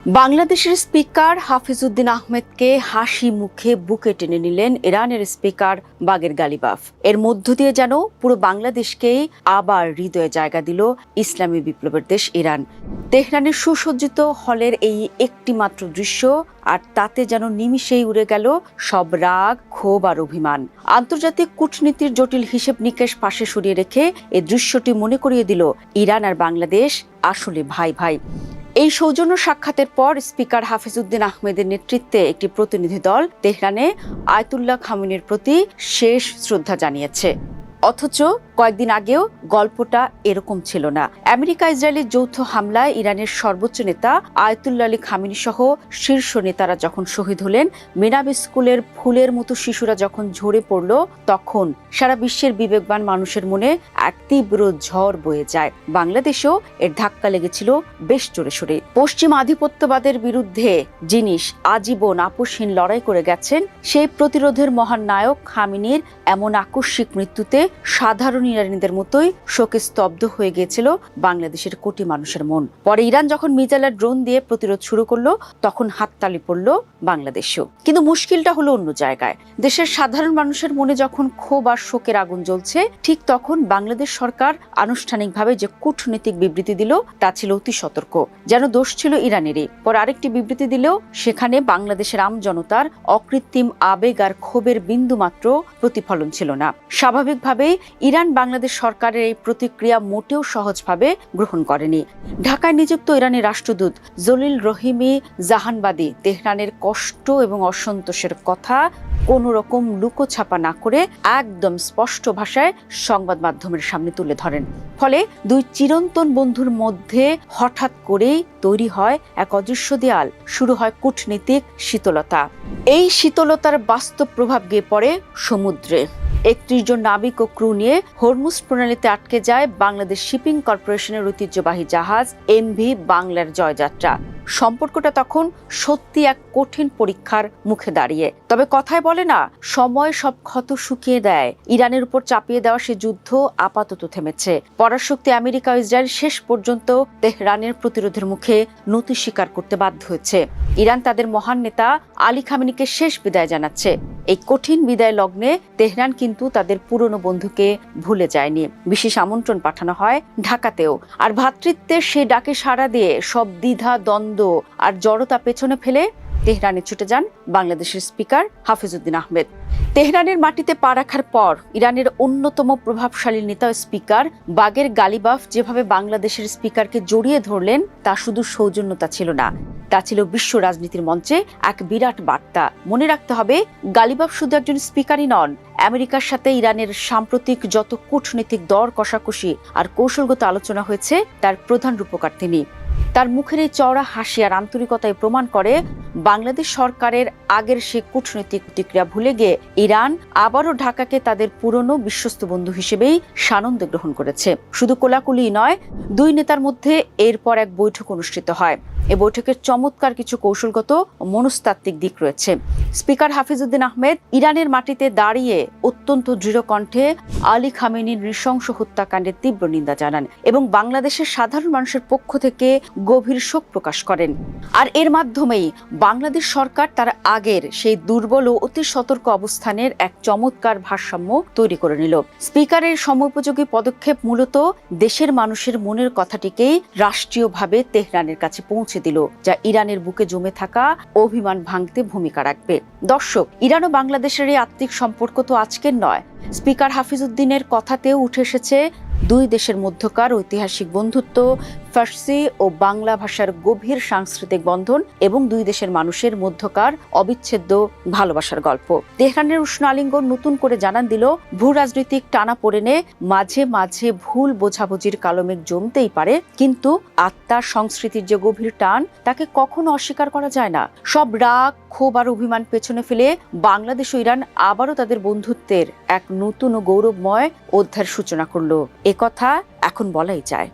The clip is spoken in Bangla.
বাংলাদেশের স্পিকার হাফিজউদ্দিন আহমেদকে হাসি মুখে বুকে টেনে নিলেন ইরানের স্পিকার বাগের গালিবাফ। এর মধ্য দিয়ে যেন পুরো বাংলাদেশকেই আবার হৃদয়ে জায়গা দিল ইসলামী বিপ্লবের দেশ ইরান। তেহরানের সুসজ্জিত হলের এই একটি মাত্র দৃশ্য, আর তাতে যেন নিমিষেই উড়ে গেল সব রাগ, ক্ষোভ আর অভিমান। আন্তর্জাতিক কূটনীতির জটিল হিসেব নিকেশ পাশে সরিয়ে রেখে এই দৃশ্যটি মনে করিয়ে দিল ইরান আর বাংলাদেশ আসলে ভাই ভাই। এই সৌজন্য সাক্ষাতের পর স্পিকার হাফিজউদ্দিন আহমেদের নেতৃত্বে একটি প্রতিনিধি দল তেহরানে আয়াতুল্লাহ খামেনির প্রতি শেষ শ্রদ্ধা জানিয়েছে। অথচ কয়েকদিন আগেও গল্পটা এরকম ছিল না। আমেরিকা ইসরায়েলের যৌথ হামলায় ইরানের সর্বোচ্চ নেতা আয়াতুল্লাহ আলী খামেনি সহ শীর্ষ নেতারা যখন শহীদ হলেন, মিনাব স্কুলের ফুলের মতো শিশুরা যখন ঝরে পড়ল, তখন সারা বিশ্বের বিবেকবান মানুষের মনে এক তীব্র ঝড় বয়ে যায়। বাংলাদেশেও এর ধাক্কা লেগেছিল বেশ জোরে সোরে। পশ্চিম আধিপত্যবাদের বিরুদ্ধে জিনিস আজীবন আপোষহীন লড়াই করে গেছেন সেই প্রতিরোধের মহান নায়ক খামেনির এমন আকস্মিক মৃত্যুতে সাধারণ ইরানিদের মতোই শোকে স্তব্ধ হয়ে গিয়েছিল বাংলাদেশের কোটি মানুষের মন। পরে ইরান যখন মিসাইল আর ড্রোন দিয়ে প্রতিরোধ শুরু করলো, তখন হাততালি পড়ল বাংলাদেশেও। কিন্তু মুশকিলটা হলো অন্য জায়গায়। দেশের সাধারণ মানুষের মনে যখন ক্ষোভ আর শোকের আগুন জ্বলছে, ঠিক তখন বাংলাদেশ সরকার আনুষ্ঠানিকভাবে যে কূটনৈতিক বিবৃতি দিল, তা ছিল অতি সতর্ক, যেন দোষ ছিল ইরানেরই। পরে আরেকটি বিবৃতি দিলেও সেখানে বাংলাদেশের আমজনতার অকৃত্রিম আবেগ আর ক্ষোভের বিন্দুমাত্র প্রতিফলন ছিল না। স্বাভাবিকভাবে ইরান বাংলাদেশ সরকারের এই প্রতিক্রিয়া মোটেও সহজভাবে গ্রহণ করেনি। ঢাকায় নিযুক্ত ইরানের রাষ্ট্রদূত জলিল রহিমি জাহানবাদী তেহরানের কষ্ট এবং অসন্তোষের কথা কোনো রকম লুকোছাপা না করে একদম স্পষ্ট ভাষায় সংবাদ মাধ্যমের সামনে তুলে ধরেন। ফলে দুই চিরন্তন বন্ধুর মধ্যে হঠাৎ করেই তৈরি হয় এক অদৃশ্য দেয়াল, শুরু হয় কূটনীতিক শীতলতা। এই শীতলতার বাস্তব প্রভাব গিয়ে পড়ে সমুদ্রে। 31 জন নাবিক ও ক্রু নিয়ে হরমুজ প্রণালীতে আটকে যায় বাংলাদেশ শিপিং কর্পোরেশনের ঐতিহ্যবাহী জাহাজ এমভি বাংলার জয়যাত্রা। সম্পর্কটা তখন সত্যি এক কঠিন পরীক্ষার মুখে দাঁড়িয়ে। তবে কথায় বলে না, সময় সব ক্ষত শুকিয়ে দেয়। ইরানের উপর চাপিয়ে দেওয়া সে যুদ্ধ আপাতত থেমেছে। পরাশক্তি আমেরিকা ও ইসরায়েল শেষ পর্যন্ত তেহরানের প্রতিরোধের মুখে নতি স্বীকার করতে বাধ্য হয়েছে। ইরান তাদের মহান নেতা আলী খামেনিকে শেষ বিদায় জানাচ্ছে। এই কঠিন বিদায় লগ্নে তেহরান কিন্তু তাদের পুরনো বন্ধুকে ভুলে যায়নি। বিশেষ আমন্ত্রণ পাঠানো হয় ঢাকাতেও। আর ভ্রাতৃত্বের সে ডাকে সাড়া দিয়ে সব দ্বিধা, দ্বন্দ্ব আর জড়তা পেছনে ফেলে তেহরানে ছুটে যান বাংলাদেশের স্পিকার হাফিজউদ্দিন আহমেদ। তেহরানের মাটিতে পা রাখার পর ইরানের অন্যতম প্রভাবশালী নেতা স্পিকার বাগের গালিবাফ যেভাবে বাংলাদেশের স্পিকারকে জড়িয়ে ধরলেন, তা শুধু সৌজন্যতা ছিল না, তা ছিল বিশ্ব রাজনীতির মঞ্চে এক বিরাট বার্তা। মনে রাখতে হবে, গালিবাফ শুধু একজন স্পিকারই নন, আমেরিকার সাথে ইরানের সাম্প্রতিক যত কূটনৈতিক দর কষাকষি আর কৌশলগত আলোচনা হয়েছে, তার প্রধান রূপকার তিনি। তার মুখের এই চওড়া হাসি আর আন্তরিকতায় প্রমাণ করে বাংলাদেশ সরকারের আগের সে কূটনৈতিক প্রতিক্রিয়া ভুলে গিয়ে ইরান আবারও ঢাকাকে তাদের পুরনো বিশ্বস্ত বন্ধু হিসেবেই সানন্দে গ্রহণ করেছে। শুধু কোলাকুলি নয়, দুই নেতার মধ্যে এরপর এক বৈঠক অনুষ্ঠিত হয়। এ বৈঠকের চমৎকার কিছু কৌশলগত ও মনস্তাত্ত্বিক দিক রয়েছে। স্পিকার হাফিজউদ্দিন আহমেদ ইরানের মাটিতে দাঁড়িয়ে অত্যন্ত দৃঢ় কণ্ঠে আলী খামেনির নৃশংস হত্যাকাণ্ডের তীব্র নিন্দা জানান এবং বাংলাদেশের সাধারণ মানুষের পক্ষ থেকে গভীর শোক প্রকাশ করেন। আর এর মাধ্যমেই বাংলাদেশ সরকার তার আগের সেই দুর্বল ও অতি সতর্ক অবস্থানের এক চমৎকার ভারসাম্য তৈরি করে নিল। স্পিকারের সময়োপযোগী পদক্ষেপ মূলত দেশের মানুষের মনের কথাটিকেই রাষ্ট্রীয়ভাবে তেহরানের কাছে পৌঁছে দিল, যা ইরানের বুকে জমে থাকা অভিমান ভাঙতে ভূমিকা রাখবে। দর্শক, ইরান ও বাংলাদেশের এই আত্মিক সম্পর্ক তো আজকের নয়। স্পিকার হাফিজউদ্দিনের কথাতেও উঠে এসেছে দুই দেশের মধ্যকার ঐতিহাসিক বন্ধুত্ব, ফার্সি ও বাংলা ভাষার গভীর সাংস্কৃতিক বন্ধন এবং দুই দেশের মানুষের মধ্যকার অবিচ্ছেদ্য ভালোবাসার গল্প। তেহরানের উষ্ণ আলিঙ্গন নতুন করে জানান দিল, ভূ রাজনৈতিক টানাপোড়েনে মাঝে মাঝে ভুল বোঝাবুঝির কালমেঘ জমতেই পারে, কিন্তু আত্মার সংস্কৃতির যে গভীর টান, তাকে কখনো অস্বীকার করা যায় না। সব রাগ, ক্ষোভ আর অভিমান পেছনে ফেলে বাংলাদেশ ও ইরান আবারও তাদের বন্ধুত্বের এক নতুন ও গৌরবময় অধ্যায়ের সূচনা করলো। এ কথা এখন বলাই যায়।